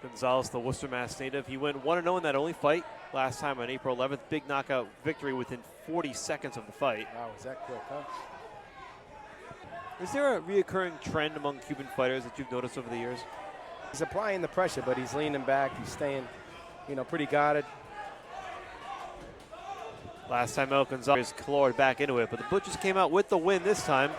Gonzalez, the Worcester, Mass native. He went 1-0 in that only fight last time on April 11th. Big knockout victory within 40 seconds of the fight. Wow, was that quick, huh? Is there a reoccurring trend among Cuban fighters that you've noticed over the years? He's applying the pressure, but he's leaning back. He's staying, pretty guarded. Last time out, Gonzalez clawed back into it, but the Butchers came out with the win this time.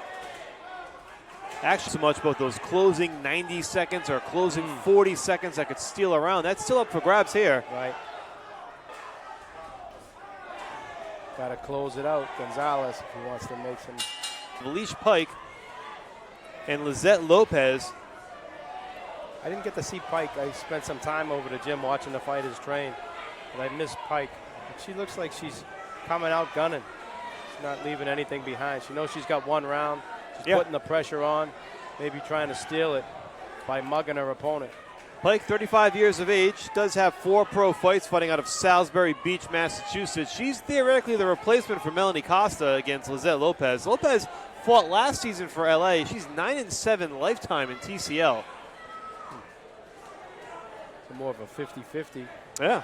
Actually, so much about those closing 90 seconds or closing 40 seconds that could steal around. That's still up for grabs here. Right. Got to close it out, Gonzalez, if he wants to make some. Lele Pike and Lopez. I didn't get to see Pike. I spent some time over the gym watching the fighters train, but I missed Pike. She looks like she's coming out gunning. She's not leaving anything behind. She knows she's got one round. She's putting the pressure on, maybe trying to steal it by mugging her opponent. Pike, 35 years of age, does have 4 pro fights fighting out of Salisbury Beach, Massachusetts. She's theoretically the replacement for Melanie Costa against Lopez. Lopez fought last season for LA. She's 9-7 lifetime in TCL. So more of a 50-50. Yeah.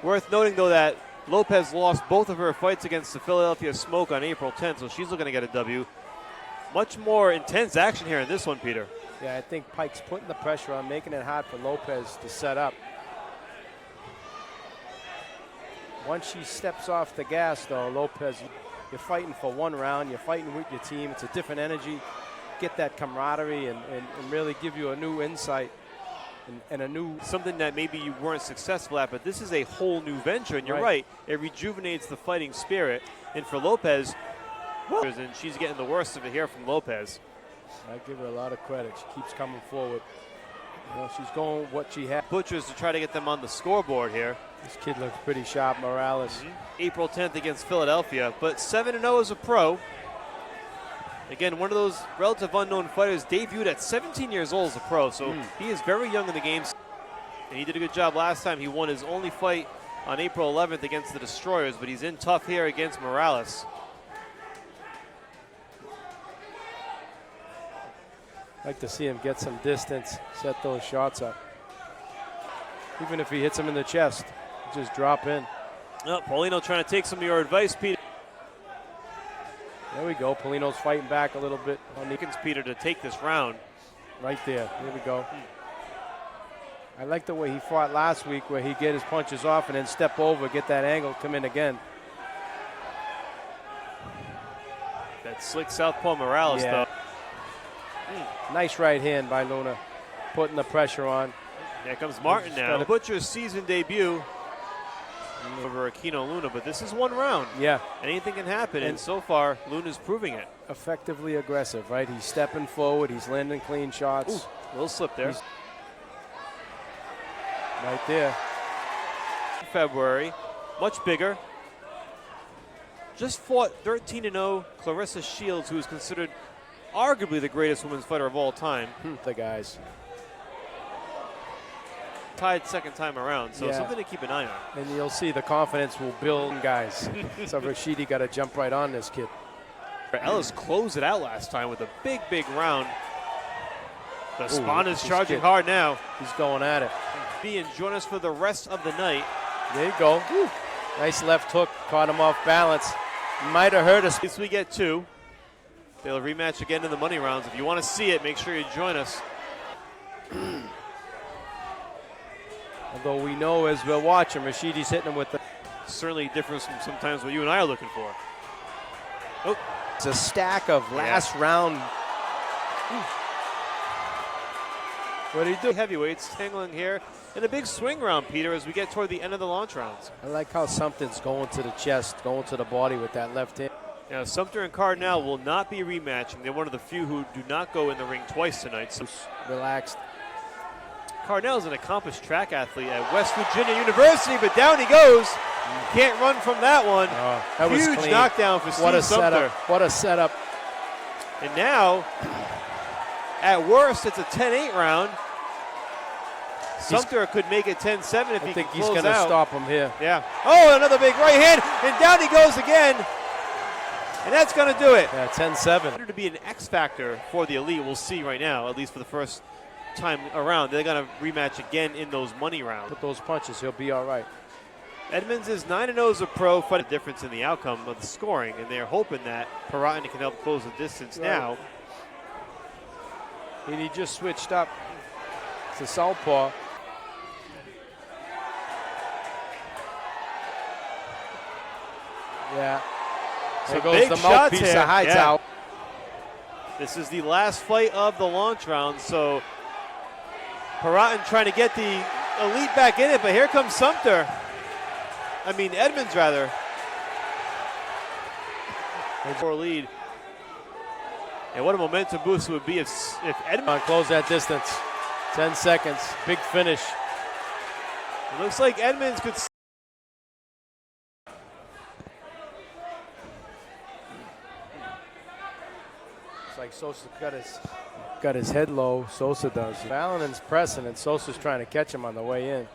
Worth noting, though, that Lopez lost both of her fights against the Philadelphia Smoke on April 10th, so she's looking to get a W. Much more intense action here in this one, Peter. Yeah, I think Pike's putting the pressure on, making it hard for Lopez to set up. Once she steps off the gas, though, Lopez, you're fighting for one round. You're fighting with your team. It's a different energy. Get that camaraderie and really give you a new insight. And a new something that maybe you weren't successful at, but this is a whole new venture, and you're right. It rejuvenates the fighting spirit. And for Lopez, and she's getting the worst of it here from Lopez. I give her a lot of credit. She keeps coming forward. She's going what she has. Butchers to try to get them on the scoreboard here. This kid looks pretty sharp, Morales. April 10th against Philadelphia, but 7-0 as a pro. Again, one of those relative unknown fighters, debuted at 17 years old as a pro, so he is very young in the game. And he did a good job last time. He won his only fight on April 11th against the Destroyers, but he's in tough here against Morales. I'd like to see him get some distance, set those shots up. Even if he hits him in the chest, just drop in. Oh, Paulino trying to take some of your advice, Peter. There we go. Polino's fighting back a little bit. Nickens Peter to take this round. Right there. Here we go. I like the way he fought last week where he get his punches off and then step over, get that angle, come in again. That slick southpaw Morales, though. Nice right hand by Luna, putting the pressure on. Here comes Martin now. Butcher's season debut over Aquino Luna, but this is one round. Yeah. Anything can happen, and so far, Luna's proving it. Effectively aggressive, right? He's stepping forward. He's landing clean shots. Ooh, little slip there. Right there. February, much bigger. Just fought 13-0 Clarissa Shields, who is considered arguably the greatest women's fighter of all time. The guys. Tied second time around, so something to keep an eye on. And you'll see the confidence will build, guys. So Rashidi got to jump right on this kid. Ellis closed it out last time with a big, big round. The Spawn is charging hard now. He's going at it. And join us for the rest of the night. There you go. Woo. Nice left hook, caught him off balance. Might have hurt us. At least we get 2. They'll rematch again in the money rounds. If you want to see it, make sure you join us. Although we know as we're watching, Rashidi's hitting him with the... Certainly different from sometimes what you and I are looking for. Oh. It's a stack of last round. What do you do? Heavyweights tangling here in a big swing round, Peter, as we get toward the end of the launch rounds. I like how something's going to the chest, going to the body with that left hand. Now, Sumter and Cardinal will not be rematching. They're one of the few who do not go in the ring twice tonight. So relaxed. Cardinal is an accomplished track athlete at West Virginia University, but down he goes. Can't run from that one. That was huge clean. Knockdown for Steve Sumter. Setup. What a setup. And now, at worst, it's a 10-8 round. Sumter could make it 10-7 if he can close out. I think he's going to stop him here. Yeah. Oh, another big right hand, and down he goes again. And that's going to do it. Yeah, 10-7. To be an X factor for the Elite, we'll see right now, at least for the first time around. They're going to rematch again in those money rounds. With those punches, he'll be all right. Edmonds is 9-0 as a pro, but a difference in the outcome of the scoring, and they're hoping that Perrotin can help close the distance now. And he just switched up to southpaw. Yeah. There goes big the shots mouthpiece here. of Hightower. This is the last fight of the launch round, so Perrotin trying to get the Elite back in it, but here comes Edmonds rather. For lead. And what a momentum boost it would be if Edmonds close that distance. 10 seconds, big finish. It looks like Edmonds could. It's like Sosa got his head low. Sosa does. Valentin's pressing, and Sosa's trying to catch him on the way in.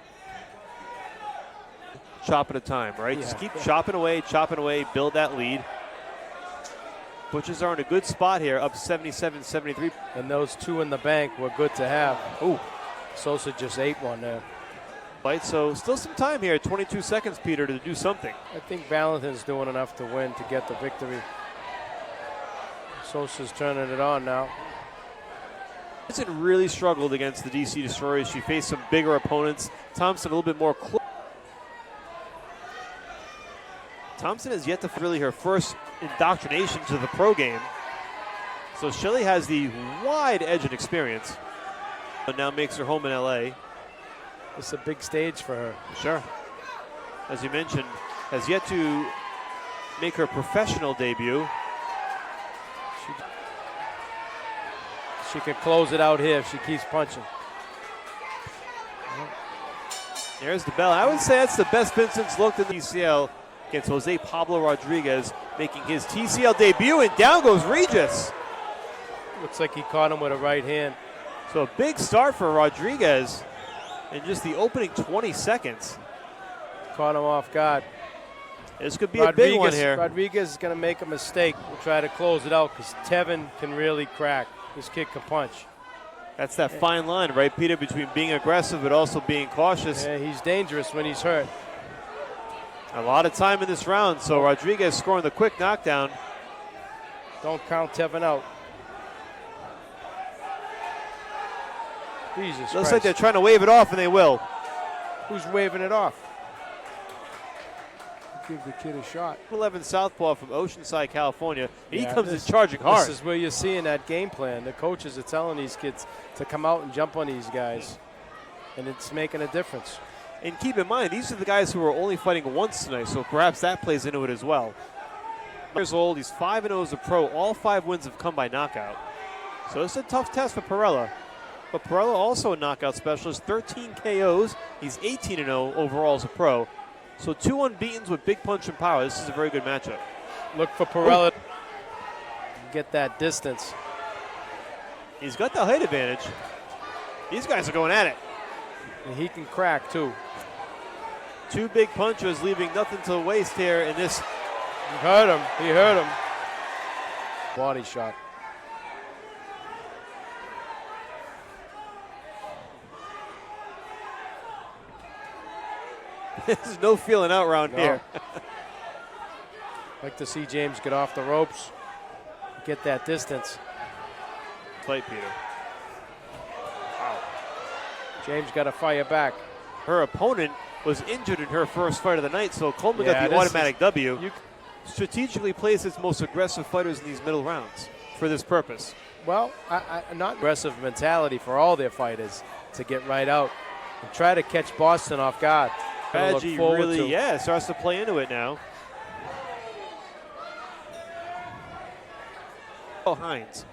Chop at a time, right? Yeah. Just keep chopping away, build that lead. Butchers are in a good spot here, up 77-73. And those two in the bank were good to have. Ooh. Sosa just ate one there. Right, so still some time here, 22 seconds, Peter, to do something. I think Valentin's doing enough to win, to get the victory. Sosa's turning it on now. Thompson really struggled against the DC Destroyers. She faced some bigger opponents. Thompson a little bit more close. Thompson has yet to really her first indoctrination to the pro game. So Shelley has the wide edge and experience. But now makes her home in LA. It's a big stage for her. Sure. As you mentioned, has yet to make her professional debut. She can close it out here if she keeps punching. There's the bell. I would say that's the best Vincent's looked in the TCL against Jose Pablo Rodriguez, making his TCL debut, and down goes Regis. Looks like he caught him with a right hand. So a big start for Rodriguez in just the opening 20 seconds. Caught him off guard. This could be a big one here. Rodriguez is going to make a mistake. We'll try to close it out because Tevin can really crack. This kid can punch. That's that fine line, right, Peter, between being aggressive but also being cautious. Yeah, he's dangerous when he's hurt. A lot of time in this round, so Rodriguez scoring the quick knockdown. Don't count Tevin out. Jesus Looks Christ. like they're trying to wave it off, and they will. Who's waving it off? Give the kid a shot. 11 southpaw from Oceanside, California. He Yeah, comes in charging hard. This is where you're seeing that game plan. The coaches are telling these kids to come out and jump on these guys, and it's making a difference. And keep in mind, these are the guys who are only fighting once tonight, so perhaps that plays into it as well. Years old, he's 5-0 as a pro. All 5 wins have come by knockout. So it's a tough test for Perella. But Perella also a knockout specialist, 13 KOs. He's 18-0 overall as a pro. So 2 unbeatens with big punch and power. This is a very good matchup. Look for Perella to get that distance. He's got the height advantage. These guys are going at it. And he can crack too. 2 big punches, leaving nothing to waste here in this. He hurt him. He hurt him. Body shot. There's no feeling out round here. Like to see James get off the ropes, get that distance. Fight, Peter. Wow. James got to fire back. Her opponent was injured in her first fight of the night, so Coleman got the automatic W. Strategically plays its most aggressive fighters in these middle rounds for this purpose. Well, not aggressive mentality for all their fighters to get right out and try to catch Boston off guard. Strategy really, starts to play into it now. Oh, Hines.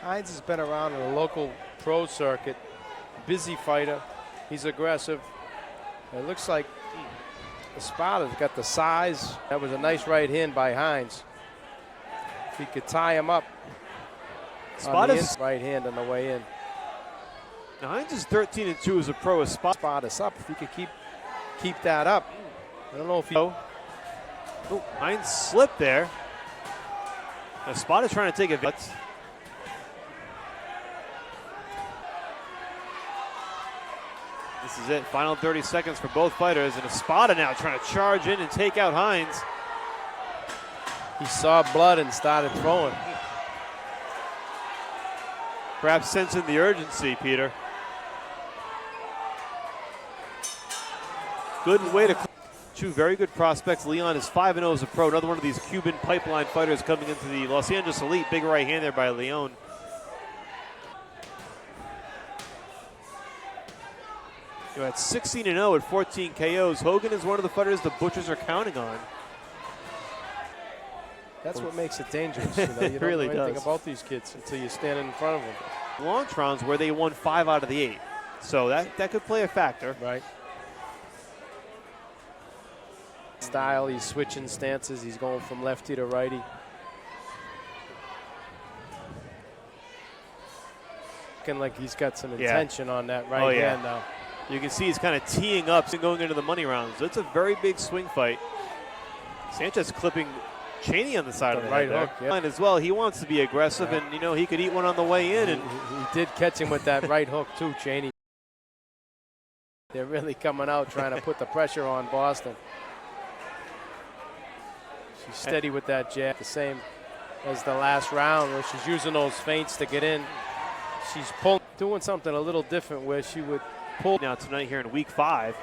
Hines has been around in the local pro circuit. Busy fighter. He's aggressive. It looks like Espada's got the size. That was a nice right hand by Hines. If he could tie him up. Espada's right hand on the way in. Now Hines is 13-2 as a pro. Espada's up. If he could keep that up. I don't know if he. Oh, Hines slipped there. Espada trying to take a bit. This is it. Final 30 seconds for both fighters, and Espada now trying to charge in and take out Hines. He saw blood and started throwing. Perhaps sensing the urgency, Peter. Good way to. Two very good prospects. Leon is 5-0 as a pro. Another one of these Cuban pipeline fighters coming into the Los Angeles Elite. Big right hand there by Leon. You're at 16-0 at 14 KOs. Hogan is one of the fighters the Butchers are counting on. That's what makes it dangerous. You know? You don't really know anything does. about these kids until you stand in front of them. Launch rounds where they won 5 out of the 8. So that could play a factor. Right. Style, he's switching stances. He's going from lefty to righty. Looking like he's got some intention on that right hand now. You can see he's kind of teeing up and going into the money rounds. It's a very big swing fight. Sanchez clipping Cheney on the side of the right head hook. there. And as well, he wants to be aggressive, and you know he could eat one on the way in. And he did catch him with that right hook too, Cheney. They're really coming out trying to put the pressure on Boston. She's steady with that jab, the same as the last round where she's using those feints to get in. She's doing something a little different where she would pull. Now tonight here in week 5.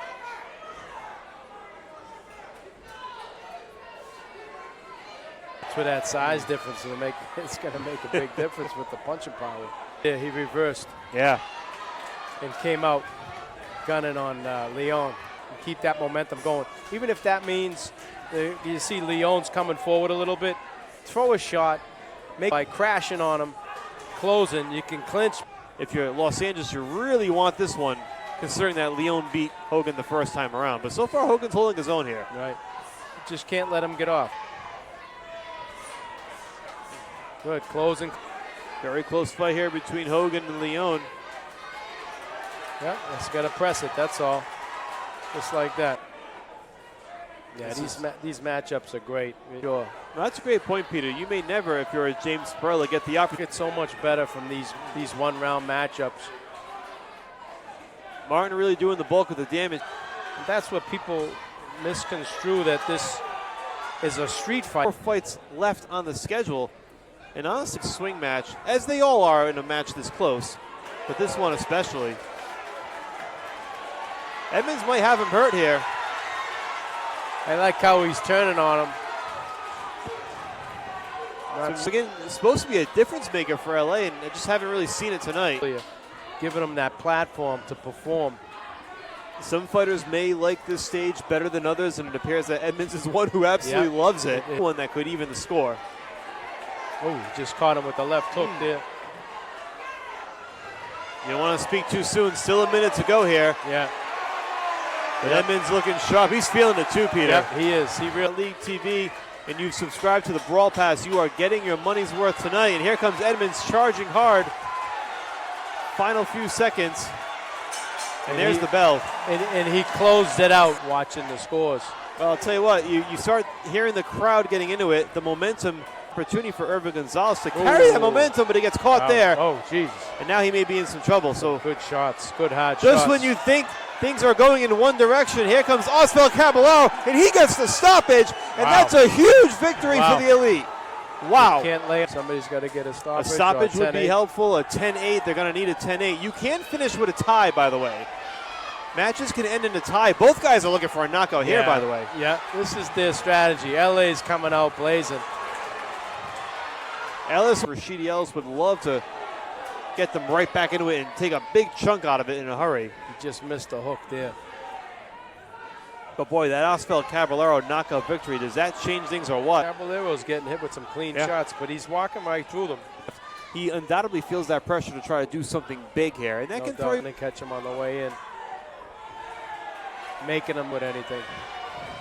For that size difference, it's going to make a big difference with the punching power. Yeah, he reversed. Yeah. And came out gunning on Leon. And keep that momentum going. Even if that means you see Leon's coming forward a little bit, throw a shot, by crashing on him, closing, you can clinch. If you're at Los Angeles, you really want this one, considering that Leon beat Hogan the first time around. But so far, Hogan's holding his own here. Right. Just can't let him get off. Good, closing. Very close fight here between Hogan and Leon. Yeah, just got to press it, that's all. Just like that. Yeah, these matchups are great. Sure. Well, that's a great point, Peter. You may never, if you're a James Perla, get the opportunity. It's so much better from these one-round matchups. Martin really doing the bulk of the damage. That's what people misconstrue, that this is a street fight. 4 fights left on the schedule. An honest swing match, as they all are in a match this close, but this one especially. Edmonds might have him hurt here. I like how he's turning on him. So again, it's supposed to be a difference maker for LA, and I just haven't really seen it tonight. Giving him that platform to perform. Some fighters may like this stage better than others, and it appears that Edmonds is one who absolutely loves it. One that could even the score. Oh, just caught him with the left hook there. You don't want to speak too soon. Still a minute to go here. Yeah. But Edmonds looking sharp. He's feeling it too, Peter. Yep, he is. He really. League TV, and you've subscribed to the Brawl Pass. You are getting your money's worth tonight. And here comes Edmonds charging hard. Final few seconds. And there's the bell. And he closed it out watching the scores. Well, I'll tell you what, you start hearing the crowd getting into it, the momentum, opportunity for Irvin Gonzalez to carry that momentum, but he gets caught there. Oh, Jesus. And now he may be in some trouble. So good shots, good hard shots. Just when you think things are going in one direction, here comes Oswald Caballero, and he gets the stoppage, and that's a huge victory for the Elite. Wow. You can't lay it. Somebody's got to get a stoppage. A stoppage would be helpful. A 10-8, they're going to need a 10-8. You can finish with a tie, by the way. Matches can end in a tie. Both guys are looking for a knockout here, by the way. Yeah, this is their strategy. LA's coming out blazing. Rashidi Ellis would love to get them right back into it and take a big chunk out of it in a hurry. He just missed a hook there. But boy, that Oswald Caballero knockout victory, does that change things or what? Caballero's getting hit with some clean shots, but he's walking right through them. He undoubtedly feels that pressure to try to do something big here. And that can throw you. Catch him on the way in. Making him with anything.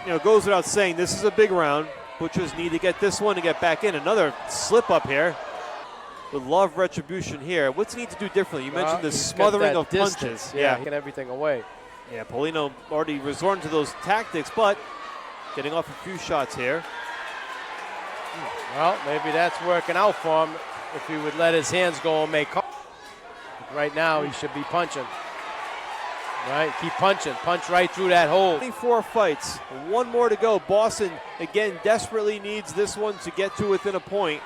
You know, it goes without saying, this is a big round. Butchers need to get this one to get back in. Another slip up here. Would love retribution here. What's he need to do differently? You mentioned the smothering of punches. Yeah, getting everything away. Yeah, Paulino already resorting to those tactics, but getting off a few shots here. Well, maybe that's working out for him if he would let his hands go and make calls. Right now, he should be punching. Right, keep punching. Punch right through that hole. 24 fights, one more to go. Boston, again, desperately needs this one to get to within a point.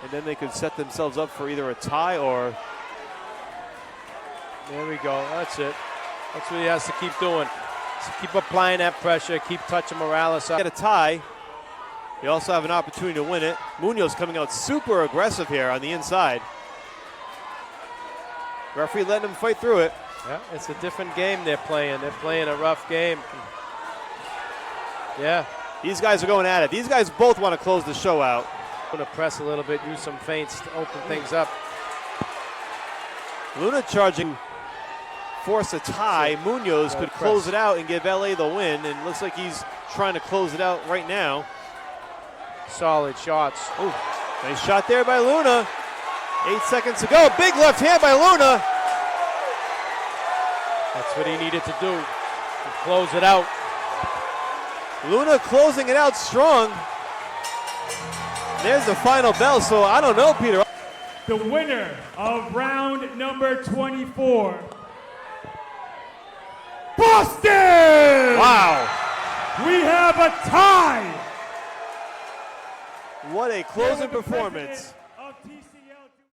And then they could set themselves up for either a tie or... There we go, that's it. That's what he has to keep doing. Just keep applying that pressure, keep touching Morales up. Get a tie. You also have an opportunity to win it. Munoz coming out super aggressive here on the inside. Referee letting him fight through it. Yeah, it's a different game they're playing. They're playing a rough game. Yeah. These guys are going at it. These guys both want to close the show out. Going to press a little bit, use some feints to open things up. Luna charging, force a tie. Munoz could close it out and give LA the win, and looks like he's trying to close it out right now. Solid shots. Ooh, nice shot there by Luna. 8 seconds to go. Big left hand by Luna. That's what he needed to do, to close it out. Luna closing it out strong. There's the final bell, so I don't know, Peter. The winner of round number 24, Boston! Wow. We have a tie! What a closing performance.